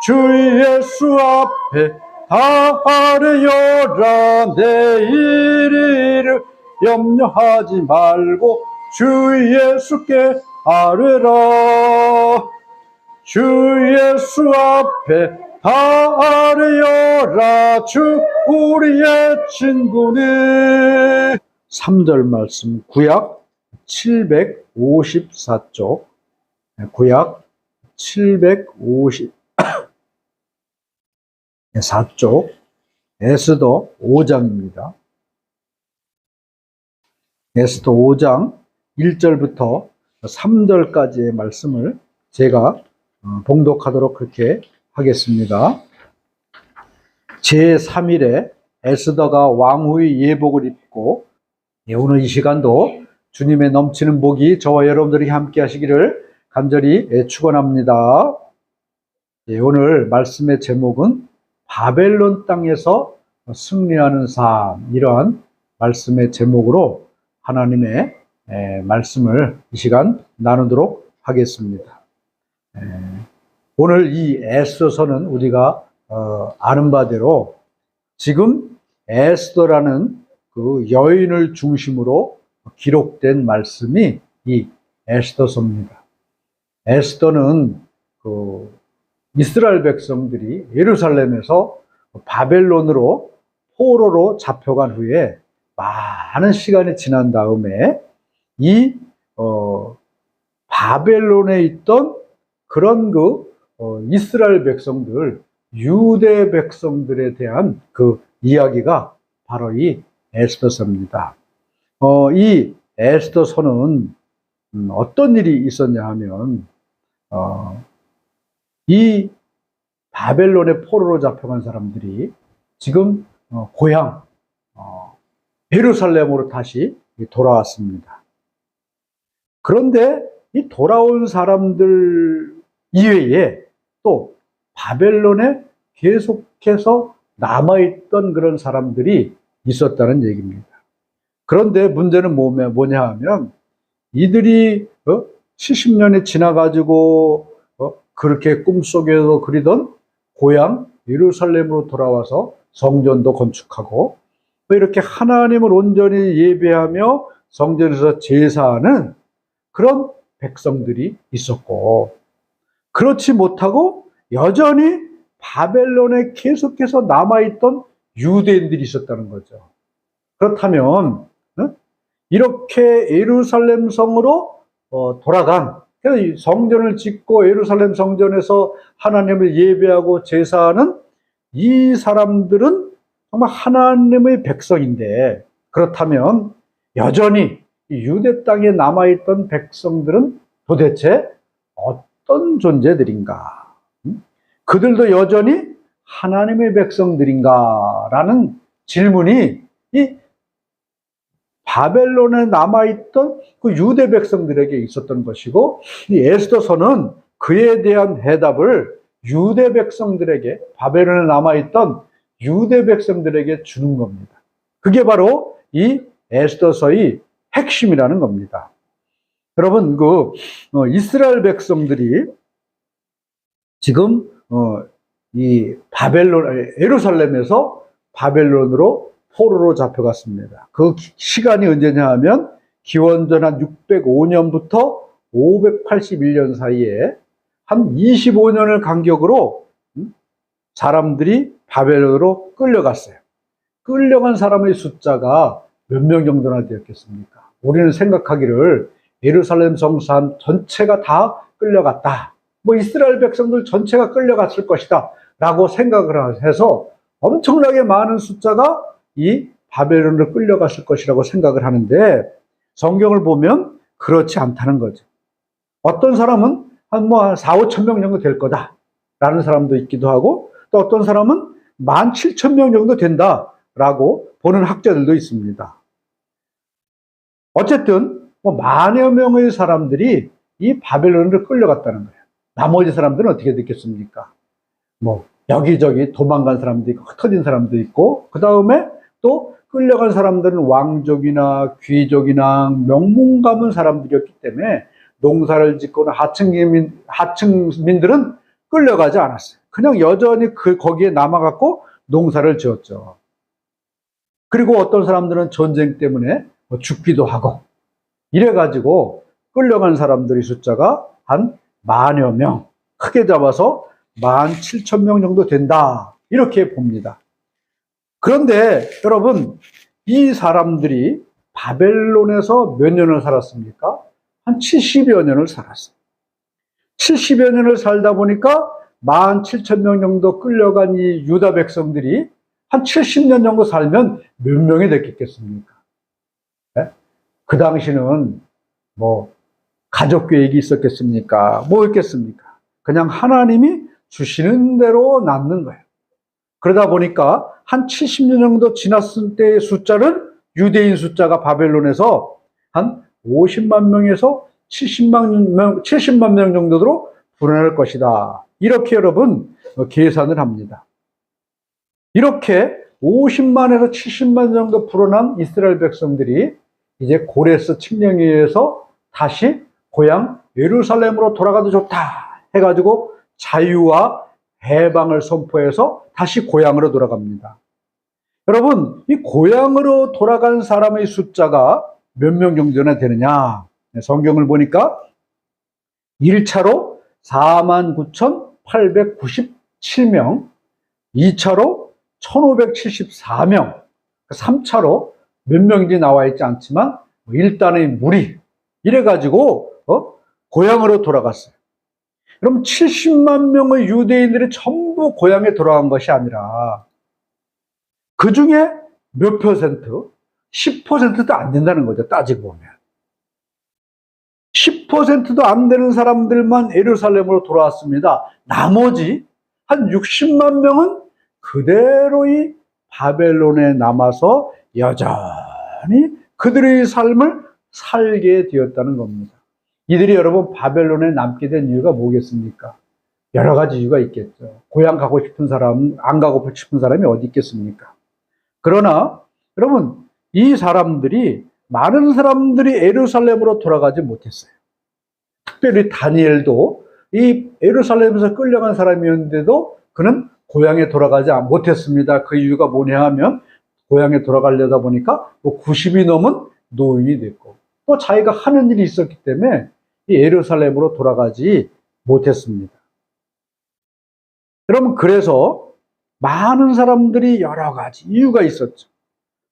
주 예수 앞에 다 아뢰어라. 내일 일을 염려하지 말고 주 예수께 아뢰라. 주 예수 앞에 다 아뢰어라. 주 우리의 친구니. 3절 말씀, 구약 754쪽, 구약 754쪽, 에스더 5장입니다. 에스더 5장 1절부터 3절까지의 말씀을 제가 봉독하도록 그렇게 하겠습니다. 제3일에 에스더가 왕후의 예복을 입고, 오늘 이 시간도 주님의 넘치는 복이 저와 여러분들이 함께 하시기를 간절히 축원합니다. 오늘 말씀의 제목은 바벨론 땅에서 승리하는 삶, 이러한 말씀의 제목으로 하나님의 말씀을 이 시간 나누도록 하겠습니다. 오늘 이 에스더서는 우리가 아는 바대로 지금 에스더라는 그 여인을 중심으로 기록된 말씀이 이 에스더서입니다. 에스더는 그 이스라엘 백성들이 예루살렘에서 바벨론으로 포로로 잡혀간 후에 많은 시간이 지난 다음에 이 바벨론에 있던 그런 이스라엘 백성들, 유대 백성들에 대한 그 이야기가 바로 이 에스더서입니다. 이 에스더서는 어떤 일이 있었냐 하면, 이 바벨론의 포로로 잡혀간 사람들이 지금 고향 예루살렘으로 다시 돌아왔습니다. 그런데 이 돌아온 사람들 이외에 또 바벨론에 계속해서 남아있던 그런 사람들이 있었다는 얘기입니다. 그런데 문제는 뭐냐 하면, 이들이 70년이 지나가지고 그렇게 꿈속에서 그리던 고향 예루살렘으로 돌아와서 성전도 건축하고 이렇게 하나님을 온전히 예배하며 성전에서 제사하는 그런 백성들이 있었고, 그렇지 못하고 여전히 바벨론에 계속해서 남아있던 유대인들이 있었다는 거죠. 그렇다면 이렇게 예루살렘 성으로 돌아간, 성전을 짓고 예루살렘 성전에서 하나님을 예배하고 제사하는 이 사람들은 정말 하나님의 백성인데, 그렇다면 여전히 유대 땅에 남아있던 백성들은 도대체 어떤 존재들인가? 그들도 여전히 하나님의 백성들인가? 라는 질문이 이 바벨론에 남아있던 그 유대 백성들에게 있었던 것이고, 이 에스더서는 그에 대한 해답을 유대 백성들에게, 바벨론에 남아있던 유대 백성들에게 주는 겁니다. 그게 바로 이 에스더서의 핵심이라는 겁니다. 여러분, 이스라엘 백성들이 지금 이 예루살렘에서 바벨론으로 포로로 잡혀갔습니다. 그 시간이 언제냐 하면 기원전 한 605년부터 581년 사이에 한 25년을 간격으로 사람들이 바벨론으로 끌려갔어요. 끌려간 사람의 숫자가 몇 명 정도나 되었겠습니까? 우리는 생각하기를 예루살렘 성산 전체가 다 끌려갔다, 이스라엘 백성들 전체가 끌려갔을 것이다 라고 생각을 해서 엄청나게 많은 숫자가 이 바벨론으로 끌려갔을 것이라고 생각을 하는데, 성경을 보면 그렇지 않다는 거죠. 어떤 사람은 한 4, 5천 명 정도 될 거다 라는 사람도 있기도 하고, 또 어떤 사람은 17,000명 정도 된다라고 보는 학자들도 있습니다. 어쨌든 만여 명의 사람들이 이 바벨론으로 끌려갔다는 거예요. 나머지 사람들은 어떻게 됐겠습니까? 여기저기 도망간 사람도 있고 흩어진 사람도 있고, 그 다음에 또 끌려간 사람들은 왕족이나 귀족이나 명문 가문 사람들이었기 때문에 농사를 짓거나 하층민들은 끌려가지 않았어요. 그냥 여전히 거기에 남아갖고 농사를 지었죠. 그리고 어떤 사람들은 전쟁 때문에 죽기도 하고, 이래가지고 끌려간 사람들의 숫자가 한 10,000여 명, 크게 잡아서 17,000명 정도 된다, 이렇게 봅니다. 그런데 여러분, 이 사람들이 바벨론에서 몇 년을 살았습니까? 한 70여 년을 살았어요. 70여 년을 살다 보니까 17,000명 정도 끌려간 이 유다 백성들이 한 70년 정도 살면 몇 명이 됐겠습니까? 네? 그 당시는 뭐 가족 계획이 있었겠습니까? 뭐 있겠습니까? 그냥 하나님이 주시는 대로 낳는 거예요. 그러다 보니까 한 70년 정도 지났을 때의 숫자는 유대인 숫자가 바벨론에서 한 50만 명에서 70만 명 정도로 불어날 것이다. 이렇게 여러분 계산을 합니다. 이렇게 50만에서 70만 정도 불어난 이스라엘 백성들이 이제 고레스 칙령에 의해서 다시 고향 예루살렘으로 돌아가도 좋다 해가지고 자유와 해방을 선포해서 다시 고향으로 돌아갑니다. 여러분, 이 고향으로 돌아간 사람의 숫자가 몇 명 정도나 되느냐? 성경을 보니까 1차로 49,897명, 2차로 1,574명, 3차로 몇 명인지 나와 있지 않지만 일단의 무리, 이래가지고 고향으로 돌아갔어요. 그럼 70만 명의 유대인들이 전부 고향에 돌아간 것이 아니라 그 중에 몇 퍼센트? 10%도 안 된다는 거죠, 따지고 보면. 10%도 안 되는 사람들만 예루살렘으로 돌아왔습니다. 나머지 한 60만 명은 그대로의 바벨론에 남아서 여전히 그들의 삶을 살게 되었다는 겁니다. 이들이 여러분 바벨론에 남게 된 이유가 뭐겠습니까? 여러 가지 이유가 있겠죠. 고향 가고 싶은 사람, 안 가고 싶은 사람이 어디 있겠습니까? 그러나 여러분, 이 사람들이, 많은 사람들이 예루살렘으로 돌아가지 못했어요. 특별히 다니엘도 이 예루살렘에서 끌려간 사람이었는데도 그는 고향에 돌아가지 못했습니다. 그 이유가 뭐냐 하면 고향에 돌아가려다 보니까 90이 넘은 노인이 됐고 또 자기가 하는 일이 있었기 때문에 이 예루살렘으로 돌아가지 못했습니다. 여러분, 그래서 많은 사람들이 여러 가지 이유가 있었죠.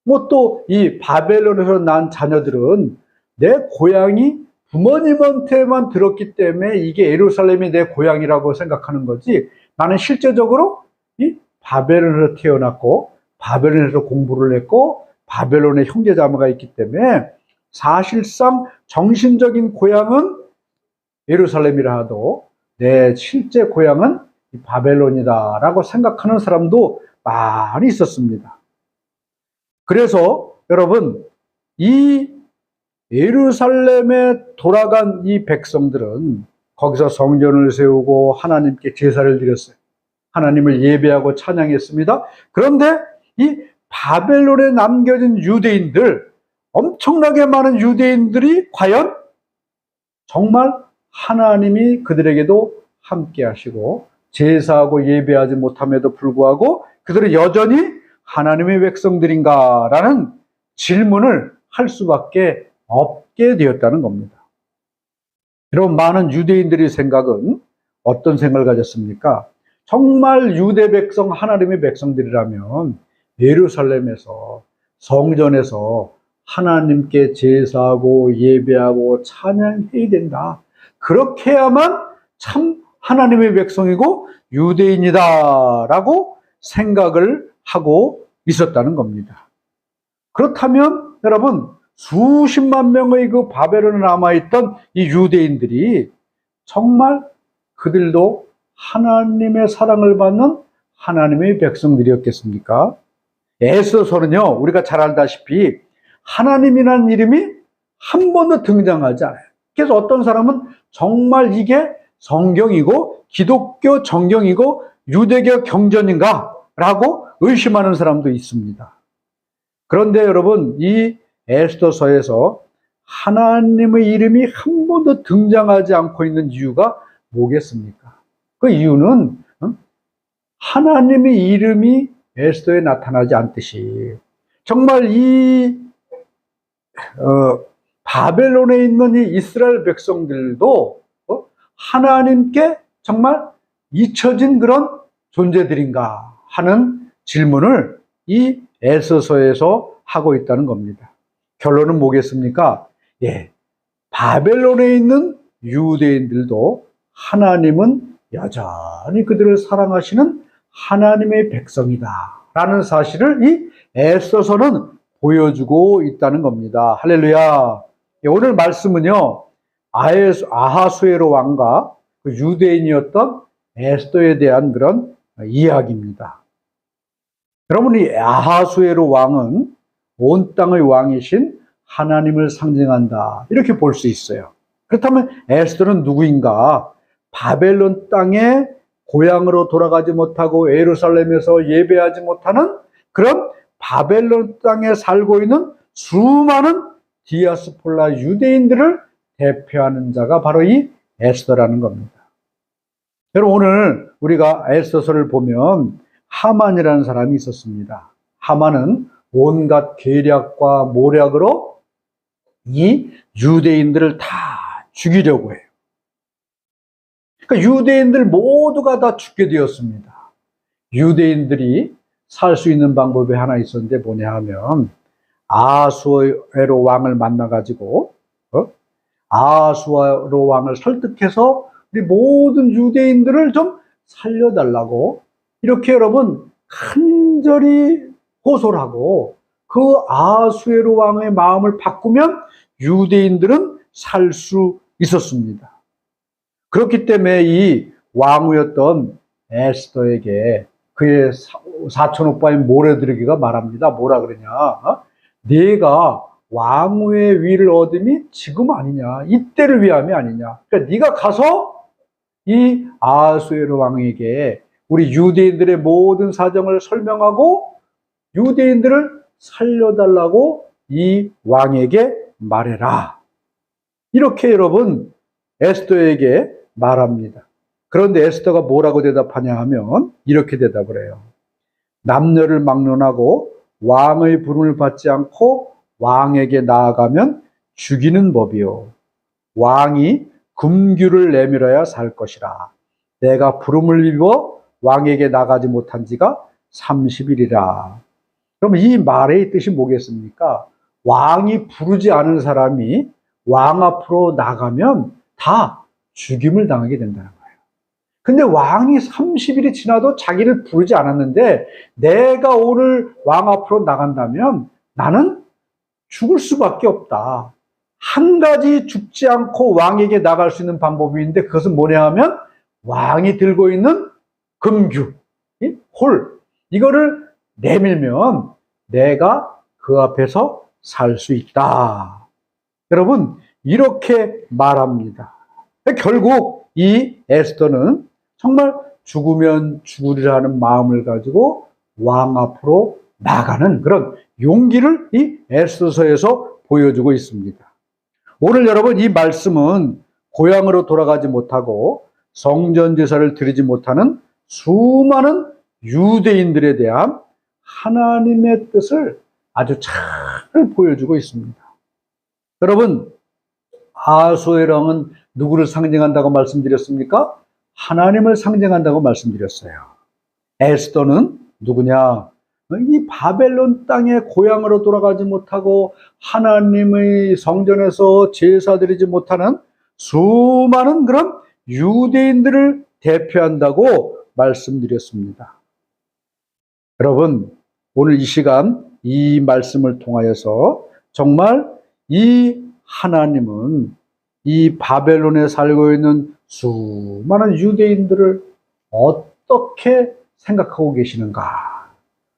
뭐 또 이 바벨론에서 난 자녀들은 내 고향이 부모님한테만 들었기 때문에 이게 예루살렘이 내 고향이라고 생각하는 거지, 나는 실제적으로 이 바벨론에서 태어났고 바벨론에서 공부를 했고 바벨론에 형제자매가 있기 때문에 사실상 정신적인 고향은 예루살렘이라 하도 내 실제 고향은 바벨론이다라고 생각하는 사람도 많이 있었습니다. 그래서 여러분, 이 예루살렘에 돌아간 이 백성들은 거기서 성전을 세우고 하나님께 제사를 드렸어요. 하나님을 예배하고 찬양했습니다. 그런데 이 바벨론에 남겨진 유대인들, 엄청나게 많은 유대인들이 과연 정말 하나님이 그들에게도 함께 하시고 제사하고 예배하지 못함에도 불구하고 그들은 여전히 하나님의 백성들인가라는 질문을 할 수밖에 없게 되었다는 겁니다. 여러분, 많은 유대인들의 생각은 어떤 생각을 가졌습니까? 정말 유대 백성, 하나님의 백성들이라면 예루살렘에서, 성전에서 하나님께 제사하고 예배하고 찬양해야 된다. 그렇게 해야만 참 하나님의 백성이고 유대인이다라고 생각을 하고 있었다는 겁니다. 그렇다면 여러분, 수십만 명의 그 바벨론에 남아있던 이 유대인들이 정말 그들도 하나님의 사랑을 받는 하나님의 백성들이었겠습니까? 에스더서는요, 우리가 잘 알다시피 하나님이라는 이름이 한 번도 등장하지 않아요. 그래서 어떤 사람은 정말 이게 성경이고 기독교 정경이고 유대교 경전인가? 라고 의심하는 사람도 있습니다. 그런데 여러분, 이 에스더서에서 하나님의 이름이 한 번도 등장하지 않고 있는 이유가 뭐겠습니까? 그 이유는 하나님의 이름이 에스더에 나타나지 않듯이 정말 바벨론에 있는 이 이스라엘 백성들도 하나님께 정말 잊혀진 그런 존재들인가 하는 질문을 이 에스더서에서 하고 있다는 겁니다. 결론은 뭐겠습니까? 예, 바벨론에 있는 유대인들도 하나님은 여전히 그들을 사랑하시는 하나님의 백성이다 라는 사실을 이 에스더서는 보여주고 있다는 겁니다. 할렐루야. 오늘 말씀은요, 아하수에로 왕과 그 유대인이었던 에스더에 대한 그런 이야기입니다. 여러분, 이 아하수에로 왕은 온 땅의 왕이신 하나님을 상징한다 이렇게 볼 수 있어요. 그렇다면 에스더는 누구인가? 바벨론 땅에 고향으로 돌아가지 못하고 예루살렘에서 예배하지 못하는 그런 바벨론 땅에 살고 있는 수많은 디아스폴라 유대인들을 대표하는 자가 바로 이 에스더라는 겁니다. 여러분, 오늘 우리가 에스더서를 보면 하만이라는 사람이 있었습니다. 하만은 온갖 계략과 모략으로 이 유대인들을 다 죽이려고 해요. 그러니까 유대인들 모두가 다 죽게 되었습니다. 유대인들이 살 수 있는 방법이 하나 있었는데 뭐냐 하면 아하수에로 왕을 만나가지고 아하수에로 왕을 설득해서 우리 모든 유대인들을 좀 살려달라고 이렇게 여러분 간절히 호소를 하고 그 아하수에로 왕의 마음을 바꾸면 유대인들은 살 수 있었습니다. 그렇기 때문에 이 왕후였던 에스더에게 그의 사촌 오빠인 모레드르기가 말합니다. 뭐라 그러냐? 네가 왕후의 위를 얻음이 지금 아니냐? 이때를 위함이 아니냐? 그러니까 네가 가서 이 아하수에로 왕에게 우리 유대인들의 모든 사정을 설명하고 유대인들을 살려달라고 이 왕에게 말해라. 이렇게 여러분 에스더에게 말합니다. 그런데 에스더가 뭐라고 대답하냐 하면 이렇게 대답을 해요. 남녀를 막론하고 왕의 부름을 받지 않고 왕에게 나아가면 죽이는 법이요. 왕이 금규를 내밀어야 살 것이라. 내가 부름을 입어 왕에게 나가지 못한 지가 30일이라. 그럼 이 말의 뜻이 뭐겠습니까? 왕이 부르지 않은 사람이 왕 앞으로 나가면 다 죽임을 당하게 된다는 거예요. 근데 왕이 30일이 지나도 자기를 부르지 않았는데 내가 오늘 왕 앞으로 나간다면 나는 죽을 수밖에 없다. 한 가지 죽지 않고 왕에게 나갈 수 있는 방법이 있는데 그것은 뭐냐 하면 왕이 들고 있는 금규, 홀, 이거를 내밀면 내가 그 앞에서 살 수 있다. 여러분, 이렇게 말합니다. 결국 이 에스더는 정말 죽으면 죽으리라는 마음을 가지고 왕 앞으로 나가는 그런 용기를 이 에스더서에서 보여주고 있습니다. 오늘 여러분 이 말씀은 고향으로 돌아가지 못하고 성전 제사를 드리지 못하는 수많은 유대인들에 대한 하나님의 뜻을 아주 잘 보여주고 있습니다. 여러분, 아하수에로 왕은 누구를 상징한다고 말씀드렸습니까? 하나님을 상징한다고 말씀드렸어요. 에스더는 누구냐? 이 바벨론 땅에 고향으로 돌아가지 못하고 하나님의 성전에서 제사 드리지 못하는 수많은 그런 유대인들을 대표한다고 말씀드렸습니다. 여러분, 오늘 이 시간 이 말씀을 통하여서 정말 이 하나님은 이 바벨론에 살고 있는 수많은 유대인들을 어떻게 생각하고 계시는가?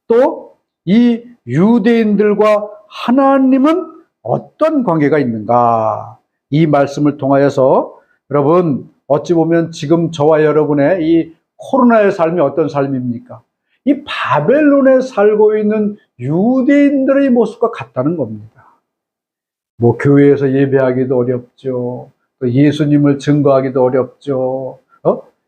또 이 유대인들과 하나님은 어떤 관계가 있는가? 이 말씀을 통하여서 여러분 어찌 보면 지금 저와 여러분의 이 코로나의 삶이 어떤 삶입니까? 이 바벨론에 살고 있는 유대인들의 모습과 같다는 겁니다. 뭐 교회에서 예배하기도 어렵죠. 또 예수님을 증거하기도 어렵죠.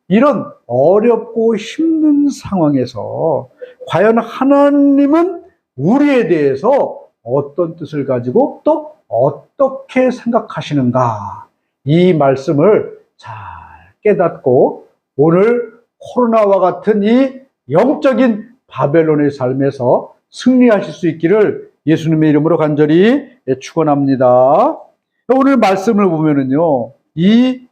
이런 어렵고 힘든 상황에서 과연 하나님은 우리에 대해서 어떤 뜻을 가지고 또 어떻게 생각하시는가? 이 말씀을 잘 깨닫고 오늘 코로나와 같은 이 영적인 바벨론의 삶에서 승리하실 수 있기를 예수님의 이름으로 간절히 축원합니다. 오늘 말씀을 보면은요, 이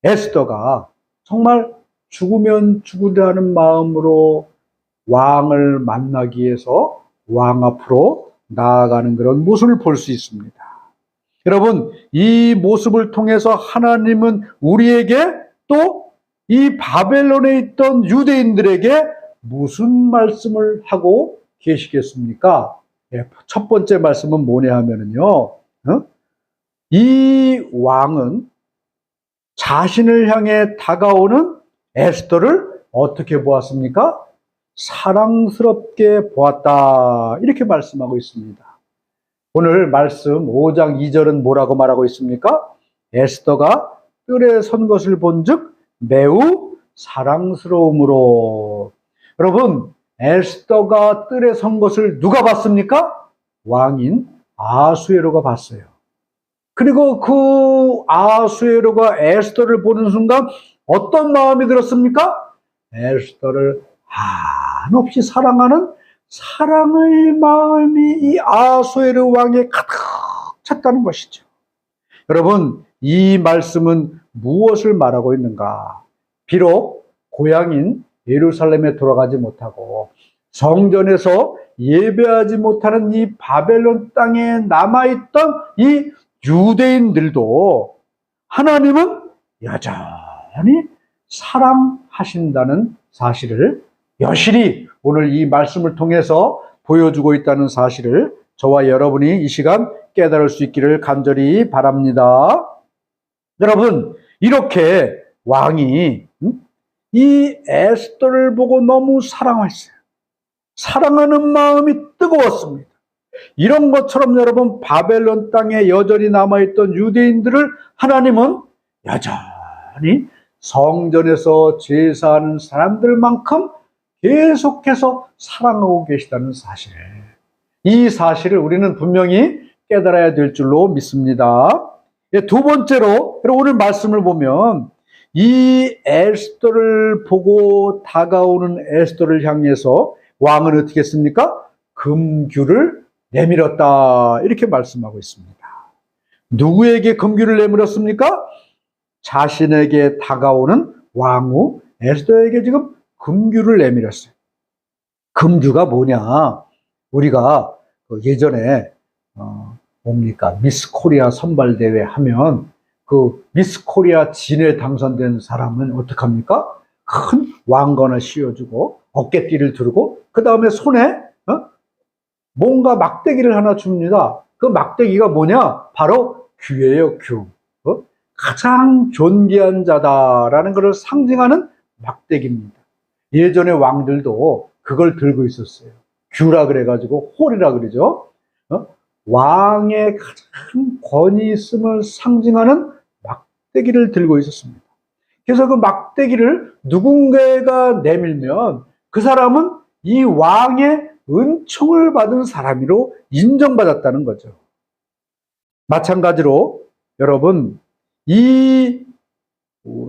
에스더가 정말 죽으면 죽으라는 마음으로 왕을 만나기 위해서 왕 앞으로 나아가는 그런 모습을 볼 수 있습니다. 여러분, 이 모습을 통해서 하나님은 우리에게 또 이 바벨론에 있던 유대인들에게 무슨 말씀을 하고 계시겠습니까? 첫 번째 말씀은 뭐냐 하면은요, 이 왕은 자신을 향해 다가오는 에스더를 어떻게 보았습니까? 사랑스럽게 보았다. 이렇게 말씀하고 있습니다. 오늘 말씀 5장 2절은 뭐라고 말하고 있습니까? 에스더가 뜰에 선 것을 본즉 매우 사랑스러움으로. 여러분, 에스더가 뜰에 선 것을 누가 봤습니까? 왕인 아수에로가 봤어요. 그리고 그 아수에로가 에스더를 보는 순간 어떤 마음이 들었습니까? 에스더를 한없이 사랑하는 사랑의 마음이 이 아수에로 왕에 가득 찼다는 것이죠. 여러분, 이 말씀은 무엇을 말하고 있는가? 비록 고향인 예루살렘에 돌아가지 못하고 성전에서 예배하지 못하는 이 바벨론 땅에 남아있던 이 유대인들도 하나님은 여전히 사랑하신다는 사실을 여실히 오늘 이 말씀을 통해서 보여주고 있다는 사실을 저와 여러분이 이 시간 깨달을 수 있기를 간절히 바랍니다. 여러분, 이렇게 왕이 이 에스더를 보고 너무 사랑했어요. 사랑하는 마음이 뜨거웠습니다. 이런 것처럼 여러분, 바벨론 땅에 여전히 남아있던 유대인들을 하나님은 여전히 성전에서 제사하는 사람들만큼 계속해서 사랑하고 계시다는 사실, 이 사실을 우리는 분명히 깨달아야 될 줄로 믿습니다. 두 번째로 오늘 말씀을 보면 이 에스더를 보고 다가오는 에스더를 향해서 왕은 어떻게 했습니까? 금규를 내밀었다, 이렇게 말씀하고 있습니다. 누구에게 금규를 내밀었습니까? 자신에게 다가오는 왕후 에스더에게 지금 금규를 내밀었어요. 금규가 뭐냐? 우리가 예전에 뭡니까? 미스 코리아 선발대회 하면 그 미스 코리아 진에 당선된 사람은 어떡합니까? 큰 왕관을 씌워주고 어깨띠를 두르고 그 다음에 손에 뭔가 막대기를 하나 줍니다. 그 막대기가 뭐냐? 바로 규예요, 규. 가장 존귀한 자다라는 것을 상징하는 막대기입니다. 예전에 왕들도 그걸 들고 있었어요. 규라 그래가지고 홀이라 그러죠. 왕의 가장 권위 있음을 상징하는 막대기를 들고 있었습니다. 그래서 그 막대기를 누군가가 내밀면 그 사람은 이 왕의 은총을 받은 사람으로 인정받았다는 거죠. 마찬가지로 여러분, 이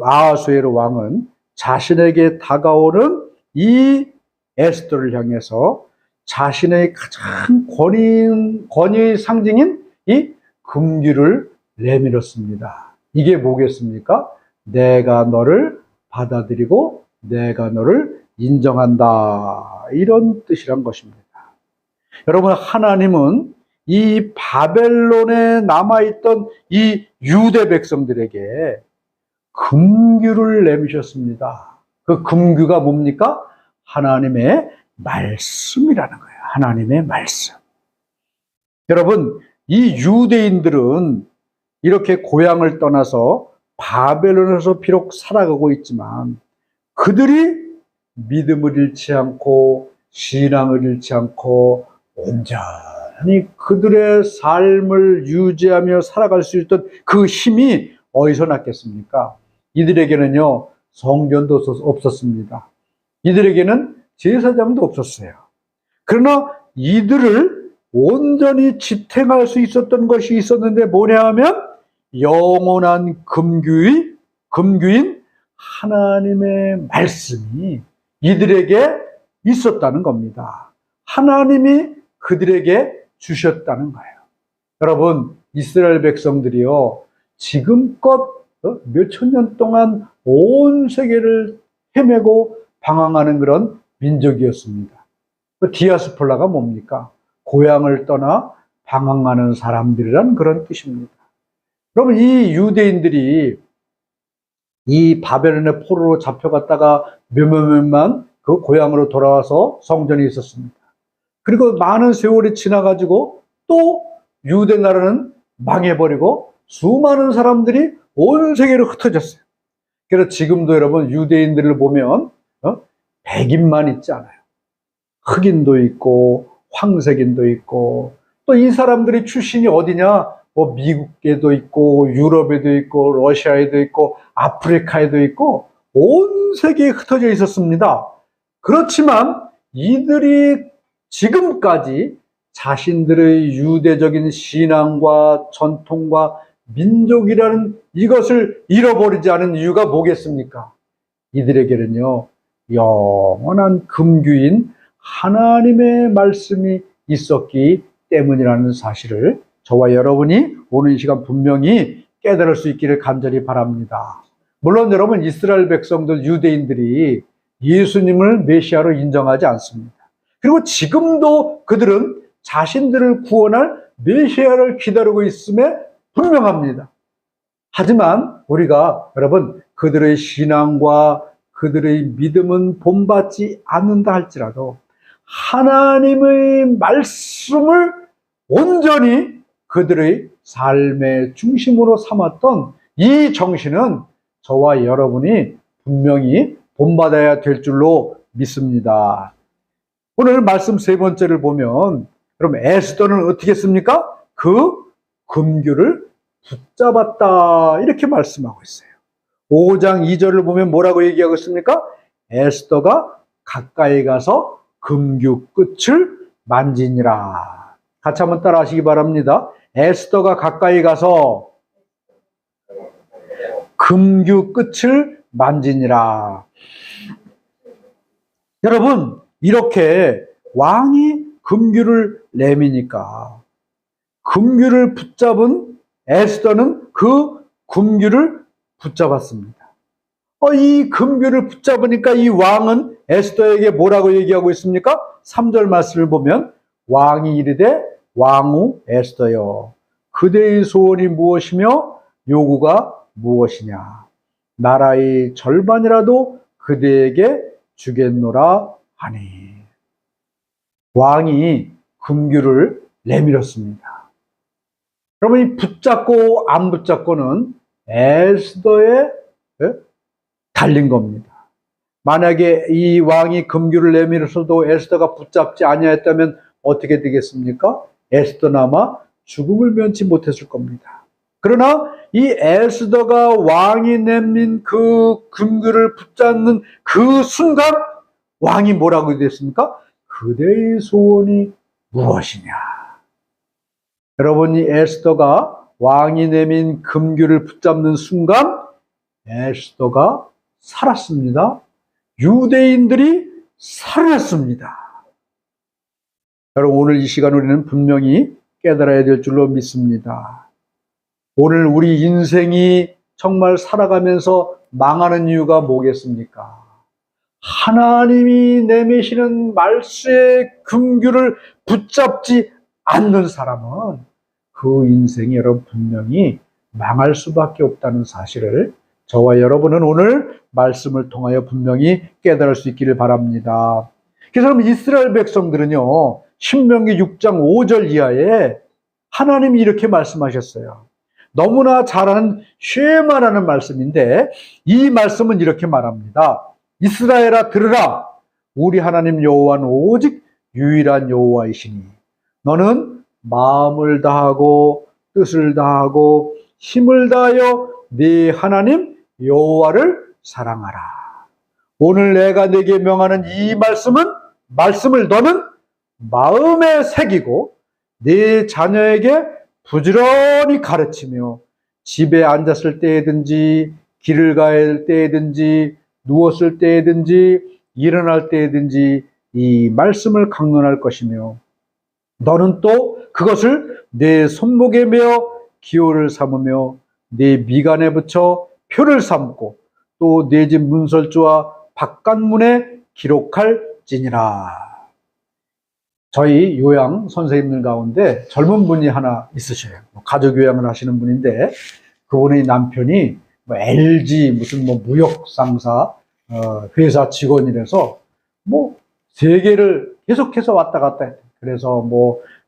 아하수에로 왕은 자신에게 다가오는 이 에스더를 향해서 자신의 가장 권위의 상징인 이 금규를 내밀었습니다. 이게 뭐겠습니까? 내가 너를 받아들이고 내가 너를 인정한다, 이런 뜻이란 것입니다. 여러분, 하나님은 이 바벨론에 남아있던 이 유대 백성들에게 금규를 내미셨습니다. 그 금규가 뭡니까? 하나님의 말씀이라는 거예요. 하나님의 말씀. 여러분, 이 유대인들은 이렇게 고향을 떠나서 바벨론에서 비록 살아가고 있지만 그들이 믿음을 잃지 않고 신앙을 잃지 않고 온전히 그들의 삶을 유지하며 살아갈 수 있던 그 힘이 어디서 났겠습니까? 이들에게는요, 성전도 없었습니다. 이들에게는 제사장도 없었어요. 그러나 이들을 온전히 지탱할 수 있었던 것이 있었는데 뭐냐 하면 영원한 금규인 하나님의 말씀이 이들에게 있었다는 겁니다. 하나님이 그들에게 주셨다는 거예요. 여러분, 이스라엘 백성들이요, 지금껏 몇천 년 동안 온 세계를 헤매고 방황하는 그런 민족이었습니다. 디아스폴라가 뭡니까? 고향을 떠나 방황하는 사람들이란 그런 뜻입니다. 그러면 이 유대인들이 이 바벨론의 포로로 잡혀갔다가 몇몇만 그 고향으로 돌아와서 성전에 있었습니다. 그리고 많은 세월이 지나가지고 또 유대 나라는 망해버리고 수많은 사람들이 온 세계로 흩어졌어요. 그래서 지금도 여러분 유대인들을 보면 백인만 있지 않아요. 흑인도 있고 황색인도 있고 또 이 사람들이 출신이 어디냐? 뭐 미국에도 있고 유럽에도 있고 러시아에도 있고 아프리카에도 있고 온 세계에 흩어져 있었습니다. 그렇지만 이들이 지금까지 자신들의 유대적인 신앙과 전통과 민족이라는 이것을 잃어버리지 않은 이유가 뭐겠습니까? 이들에게는요, 영원한 금규인 하나님의 말씀이 있었기 때문이라는 사실을 저와 여러분이 오늘 이 시간 분명히 깨달을 수 있기를 간절히 바랍니다. 물론 여러분, 이스라엘 백성들, 유대인들이 예수님을 메시아로 인정하지 않습니다. 그리고 지금도 그들은 자신들을 구원할 메시아를 기다리고 있음에 분명합니다. 하지만 우리가 여러분, 그들의 신앙과 그들의 믿음은 본받지 않는다 할지라도 하나님의 말씀을 온전히 그들의 삶의 중심으로 삼았던 이 정신은 저와 여러분이 분명히 본받아야 될 줄로 믿습니다. 오늘 말씀 세 번째를 보면 그럼 에스더는 어떻게 했습니까? 그 금규를 붙잡았다 이렇게 말씀하고 있어요. 5장 2절을 보면 뭐라고 얘기하고 있습니까? 에스더가 가까이 가서 금규 끝을 만지니라. 같이 한번 따라 하시기 바랍니다. 에스더가 가까이 가서 금규 끝을 만지니라. 여러분, 이렇게 왕이 금규를 내미니까 금규를 붙잡은 에스더는 그 금규를 붙잡았습니다. 이 금규를 붙잡으니까 이 왕은 에스더에게 뭐라고 얘기하고 있습니까? 3절 말씀을 보면 왕이 이르되 왕후 에스더여, 그대의 소원이 무엇이며 요구가 무엇이냐? 나라의 절반이라도 그대에게 주겠노라 하니. 왕이 금규를 내밀었습니다. 그러면 이 붙잡고 안 붙잡고는 에스더에 달린 겁니다. 만약에 이 왕이 금규를 내밀었어도 에스더가 붙잡지 아니하였다면 어떻게 되겠습니까? 에스더는 아마 죽음을 면치 못했을 겁니다. 그러나 이 에스더가 왕이 내민 그 금규를 붙잡는 그 순간 왕이 뭐라고 됐습니까? 그대의 소원이 무엇이냐? 여러분이 에스더가 왕이 내민 금규를 붙잡는 순간 에스더가 살았습니다. 유대인들이 살았습니다. 여러분, 오늘 이 시간 우리는 분명히 깨달아야 될 줄로 믿습니다. 오늘 우리 인생이 정말 살아가면서 망하는 이유가 뭐겠습니까? 하나님이 내미시는 말씀의 금규를 붙잡지 않는 사람은 그 인생이 여러분 분명히 망할 수밖에 없다는 사실을 저와 여러분은 오늘 말씀을 통하여 분명히 깨달을 수 있기를 바랍니다. 그래서 여러분, 이스라엘 백성들은요, 신명기 6장 5절 이하에 하나님이 이렇게 말씀하셨어요. 너무나 잘 아는 쉐마라는 말씀인데 이 말씀은 이렇게 말합니다. 이스라엘아 들으라, 우리 하나님 여호와는 오직 유일한 여호와이시니 너는 마음을 다하고 뜻을 다하고 힘을 다하여 네 하나님 여호와를 사랑하라. 오늘 내가 네게 명하는 이 말씀을 너는 마음에 새기고 네 자녀에게 부지런히 가르치며 집에 앉았을 때든지 길을 갈 때든지 누웠을 때든지 일어날 때든지 이 말씀을 강론할 것이며 너는 또 그것을 내 손목에 메어 기호를 삼으며 내 미간에 붙여 표를 삼고 또 내 집 문설주와 바깥문에 기록할지니라. 저희 요양 선생님들 가운데 젊은 분이 하나 있으셔요. 가족 요양을 하시는 분인데 그분의 남편이 LG 무슨 무역 상사 회사 직원이라서 세계를 계속해서 왔다 갔다 했대요. 그래서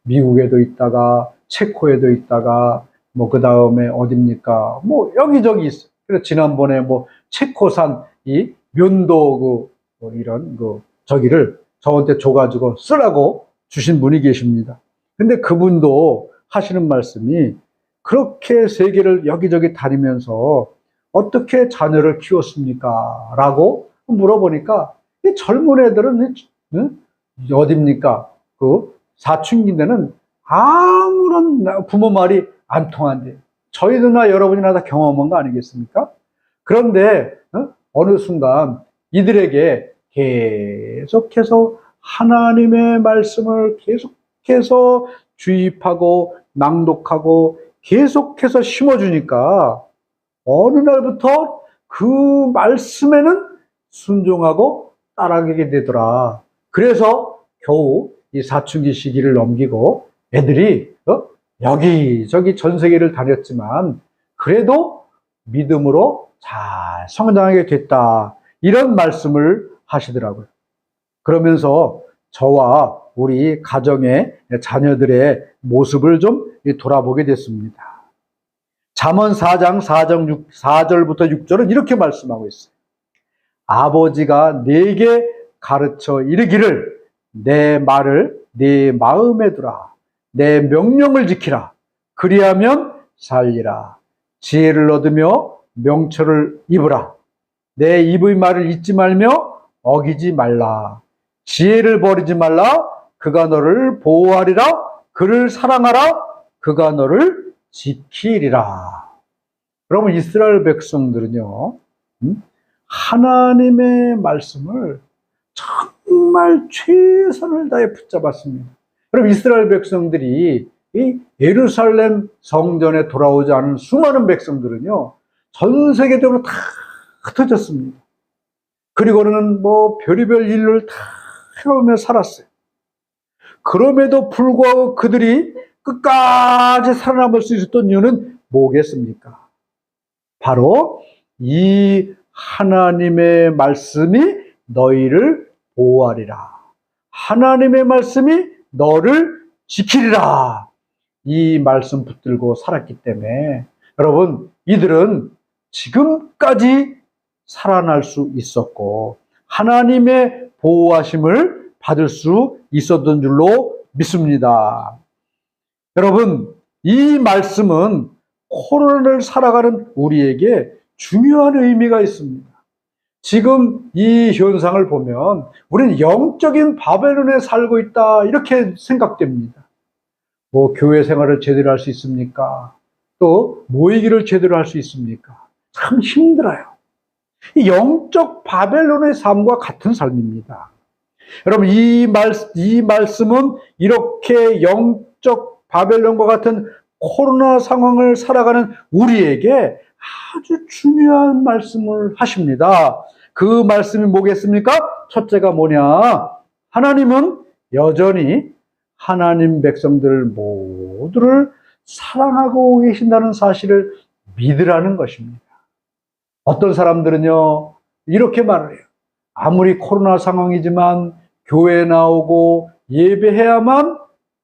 미국에도 있다가 체코에도 있다가 그 다음에 어딥니까? 여기저기 있어요. 그래서 지난번에 체코산 이 면도 이런 저기를 저한테 줘가지고 쓰라고 주신 분이 계십니다. 근데 그분도 하시는 말씀이 그렇게 세계를 여기저기 다니면서 어떻게 자녀를 키웠습니까? 라고 물어보니까 이 젊은 애들은 어딥니까? 사춘기인데는 아무런 부모 말이 안 통한대요. 저희들나 여러분이나 다 경험한 거 아니겠습니까? 그런데 어느 순간 이들에게 계속해서 하나님의 말씀을 계속해서 주입하고 낭독하고 계속해서 심어주니까 어느 날부터 그 말씀에는 순종하고 따라가게 되더라. 그래서 겨우 이 사춘기 시기를 넘기고 애들이 여기저기 전 세계를 다녔지만 그래도 믿음으로 잘 성장하게 됐다. 이런 말씀을 하시더라고요. 그러면서 저와 우리 가정의 자녀들의 모습을 좀 돌아보게 됐습니다. 잠언 4장 4절부터 6절은 이렇게 말씀하고 있어요. 아버지가 네게 가르쳐 이르기를 내 말을 네 마음에 두라. 내 명령을 지키라. 그리하면 살리라. 지혜를 얻으며 명철을 입으라. 내 입의 말을 잊지 말며 어기지 말라. 지혜를 버리지 말라. 그가 너를 보호하리라. 그를 사랑하라. 그가 너를 지키리라. 여러분 이스라엘 백성들은요. 하나님의 말씀을 정말 최선을 다해 붙잡았습니다. 그럼 이스라엘 백성들이 이 예루살렘 성전에 돌아오지 않은 수많은 백성들은요. 전 세계적으로 다 흩어졌습니다. 그리고는 별의별 일을 다 해오며 살았어요. 그럼에도 불구하고 그들이 끝까지 살아남을 수 있었던 이유는 뭐겠습니까? 바로 이 하나님의 말씀이 너희를 보호하리라. 하나님의 말씀이 너를 지키리라. 이 말씀 붙들고 살았기 때문에 여러분 이들은 지금까지 살아날 수 있었고 하나님의 보호하심을 받을 수 있었던 줄로 믿습니다. 여러분 이 말씀은 코로나를 살아가는 우리에게 중요한 의미가 있습니다. 지금 이 현상을 보면 우리는 영적인 바벨론에 살고 있다 이렇게 생각됩니다. 교회 생활을 제대로 할 수 있습니까? 또 모이기를 제대로 할 수 있습니까? 참 힘들어요. 이 영적 바벨론의 삶과 같은 삶입니다. 여러분 이 말씀은 이렇게 영적 바벨론과 같은 코로나 상황을 살아가는 우리에게 아주 중요한 말씀을 하십니다. 그 말씀이 뭐겠습니까? 첫째가 뭐냐? 하나님은 여전히 하나님 백성들 모두를 사랑하고 계신다는 사실을 믿으라는 것입니다. 어떤 사람들은요 이렇게 말을 해요. 아무리 코로나 상황이지만 교회에 나오고 예배해야만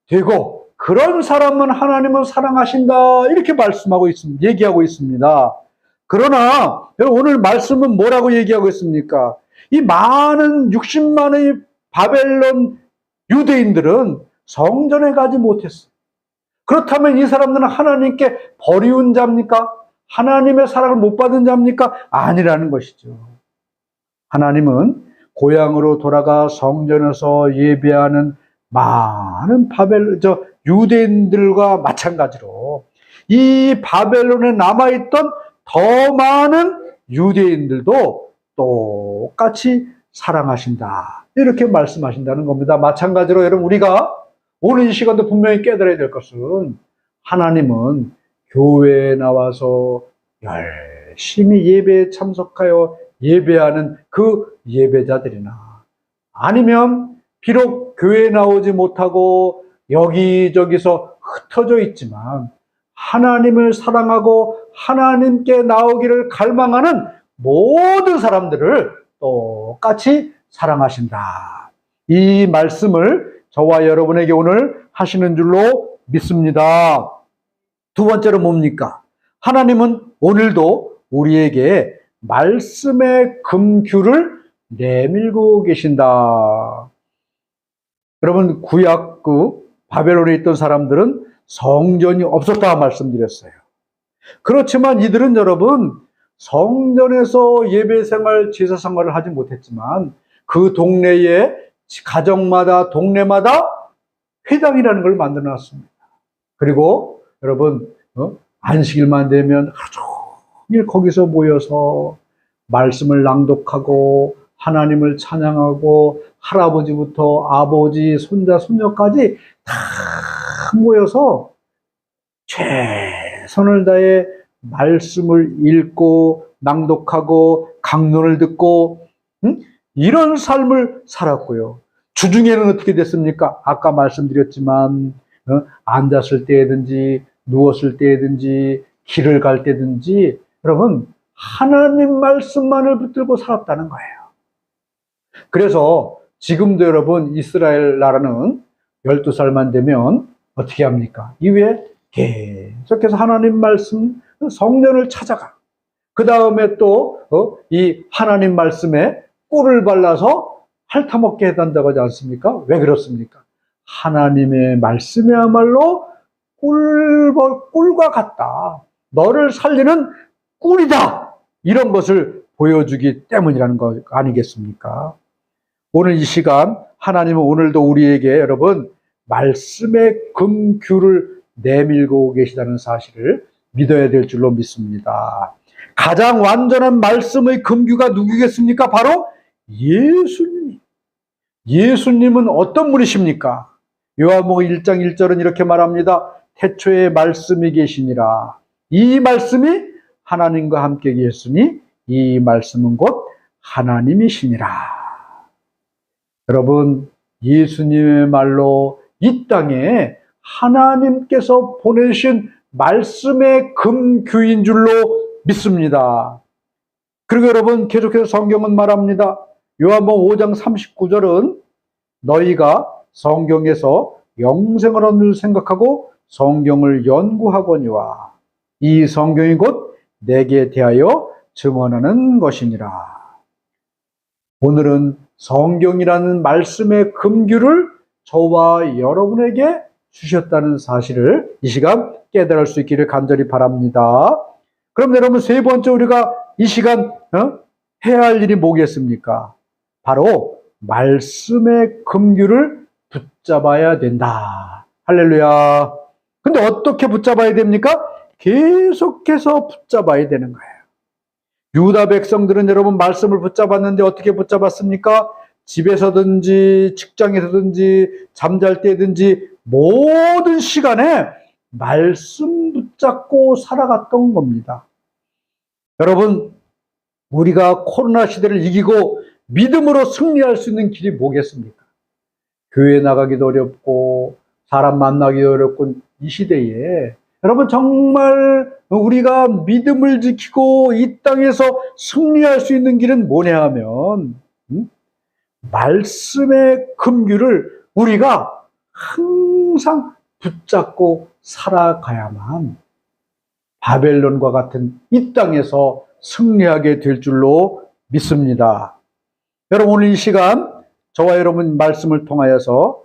되고 그런 사람은 하나님은 사랑하신다 이렇게 말씀하고 있습니다. 얘기하고 있습니다. 그러나 오늘 말씀은 뭐라고 얘기하고 있습니까? 이 많은 60만의 바벨론 유대인들은 성전에 가지 못했어요. 그렇다면 이 사람들은 하나님께 버리운 자입니까? 하나님의 사랑을 못 받은 자입니까? 아니라는 것이죠. 하나님은 고향으로 돌아가 성전에서 예배하는 많은 유대인들과 마찬가지로 이 바벨론에 남아있던 더 많은 유대인들도 똑같이 사랑하신다. 이렇게 말씀하신다는 겁니다. 마찬가지로 여러분, 우리가 오늘 이 시간도 분명히 깨달아야 될 것은 하나님은 교회에 나와서 열심히 예배에 참석하여 예배하는 그 예배자들이나, 아니면 비록 교회에 나오지 못하고 여기저기서 흩어져 있지만 하나님을 사랑하고 하나님께 나오기를 갈망하는 모든 사람들을 똑같이 사랑하신다. 이 말씀을 저와 여러분에게 오늘 하시는 줄로 믿습니다. 두 번째로 뭡니까? 하나님은 오늘도 우리에게 말씀의 금규를 내밀고 계신다. 여러분, 구약 바벨론에 있던 사람들은 성전이 없었다 말씀드렸어요. 그렇지만 이들은 여러분, 성전에서 예배 생활, 제사 생활을 하지 못했지만 그 동네에 가정마다 동네마다 회당이라는 걸 만들어 놨습니다. 그리고 여러분, 안식일만 되면 하루 종일 거기서 모여서 말씀을 낭독하고 하나님을 찬양하고 할아버지부터 아버지, 손자, 손녀까지 다 모여서 최선을 다해 말씀을 읽고 낭독하고 강론을 듣고 이런 삶을 살았고요. 주중에는 어떻게 됐습니까? 아까 말씀드렸지만 앉았을 때든지 누웠을 때든지 길을 갈 때든지 여러분, 하나님 말씀만을 붙들고 살았다는 거예요. 그래서 지금도 여러분, 이스라엘 나라는 12살만 되면 어떻게 합니까? 이후에 계속해서 하나님 말씀, 성전을 찾아가. 그 다음에 또 이 하나님 말씀에 꿀을 발라서 핥아먹게 해단다고 하지 않습니까? 왜 그렇습니까? 하나님의 말씀이야말로 꿀과 같다. 너를 살리는 꿀이다. 이런 것을 보여주기 때문이라는 거 아니겠습니까? 오늘 이 시간 하나님은 오늘도 우리에게 여러분 말씀의 금규를 내밀고 계시다는 사실을 믿어야 될 줄로 믿습니다. 가장 완전한 말씀의 금규가 누구겠습니까? 바로 예수님이. 예수님은 어떤 분이십니까? 요한복음 1장 1절은 이렇게 말합니다. 태초에 말씀이 계시니라. 이 말씀이 하나님과 함께 계시니 이 말씀은 곧 하나님이시니라. 여러분, 예수님의 말로 이 땅에 하나님께서 보내신 말씀의 금규인 줄로 믿습니다. 그리고 여러분, 계속해서 성경은 말합니다. 요한복음 5장 39절은 너희가 성경에서 영생을 얻는 생각하고 성경을 연구하거니와 이 성경이 곧 내게 대하여 증언하는 것이니라. 오늘은 성경이라는 말씀의 금규를 저와 여러분에게 주셨다는 사실을 이 시간 깨달을 수 있기를 간절히 바랍니다. 그럼 여러분, 세 번째 우리가 이 시간 해야 할 일이 뭐겠습니까? 바로 말씀의 금규를 붙잡아야 된다. 할렐루야. 근데 어떻게 붙잡아야 됩니까? 계속해서 붙잡아야 되는 거예요. 유다 백성들은 여러분 말씀을 붙잡았는데 어떻게 붙잡았습니까? 집에서든지 직장에서든지 잠잘 때든지 모든 시간에 말씀 붙잡고 살아갔던 겁니다. 여러분, 우리가 코로나 시대를 이기고 믿음으로 승리할 수 있는 길이 뭐겠습니까? 교회 나가기도 어렵고 사람 만나기도 어렵고 이 시대에 여러분 정말 우리가 믿음을 지키고 이 땅에서 승리할 수 있는 길은 뭐냐 하면 말씀의 금규를 우리가 항상 붙잡고 살아가야만 바벨론과 같은 이 땅에서 승리하게 될 줄로 믿습니다. 여러분, 오늘 이 시간 저와 여러분 말씀을 통하여서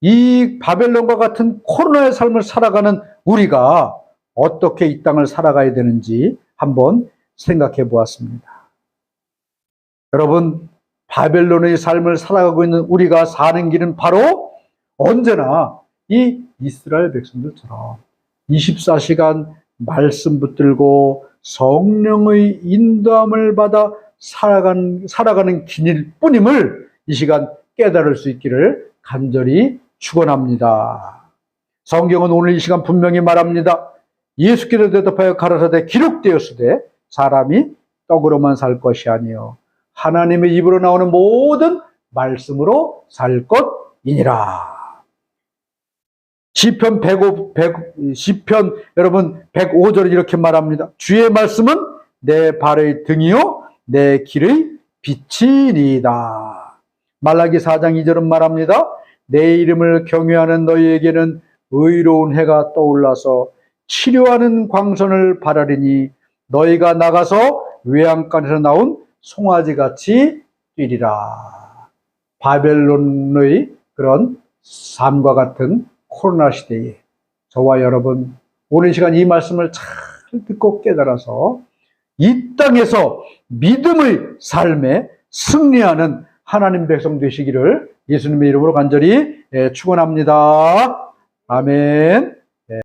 이 바벨론과 같은 코로나의 삶을 살아가는 우리가 어떻게 이 땅을 살아가야 되는지 한번 생각해 보았습니다. 여러분, 바벨론의 삶을 살아가고 있는 우리가 사는 길은 바로 언제나 이 이스라엘 백성들처럼 24시간 말씀 붙들고 성령의 인도함을 받아 살아가는 길일 뿐임을 이 시간 깨달을 수 있기를 간절히 축원합니다. 성경은 오늘 이 시간 분명히 말합니다. 예수께서 대답하여 가라사대 기록되었으되 사람이 떡으로만 살 것이 아니요 하나님의 입으로 나오는 모든 말씀으로 살 것이니라. 시편 여러분 105절에 이렇게 말합니다. 주의 말씀은 내 발의 등이요 내 길의 빛이니이다. 말라기 4장 2절은 말합니다. 내 이름을 경외하는 너희에게는 의로운 해가 떠올라서 치료하는 광선을 바라리니 너희가 나가서 외양간에서 나온 송아지같이 뛰리라. 바벨론의 그런 삶과 같은 코로나 시대에 저와 여러분 오늘 시간 이 말씀을 잘 듣고 깨달아서 이 땅에서 믿음의 삶에 승리하는 하나님 백성 되시기를 예수님의 이름으로 간절히 축원합니다. 아멘.